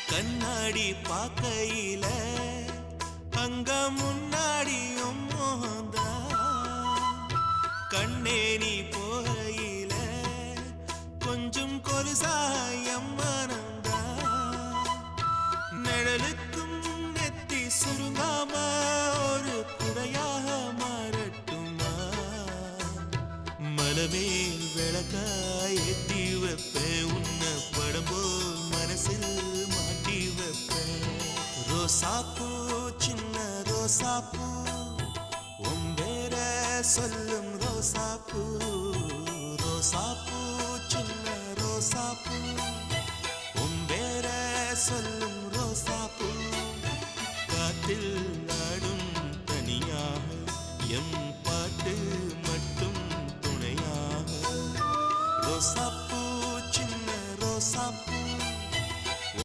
கண்ணாடி பார்க்கையில அங்க முன்னாடியும் மோகந்தா கண்ணே நீ போகையில கொஞ்சம் கொலுசாயம் மனந்தா நிழலுக்கும் நெத்தி சுருங்காம ஒரு குடையாக மாறட்டுமா மலமேல் விளக்காய் ஏத்தி வைப்பேன் உன்ன படம் போல் மனசில் மாட்டி வைப்பேன் ரோசாப்பூ சின்ன ரோசாப்பூ உம்பேர சொல்லும் ரோசாப்பூ ரோசாப்பூ சின்ன ரோசாப்பூ உம்பேர சொல்லும் ரோசாப்பூ காத்தில்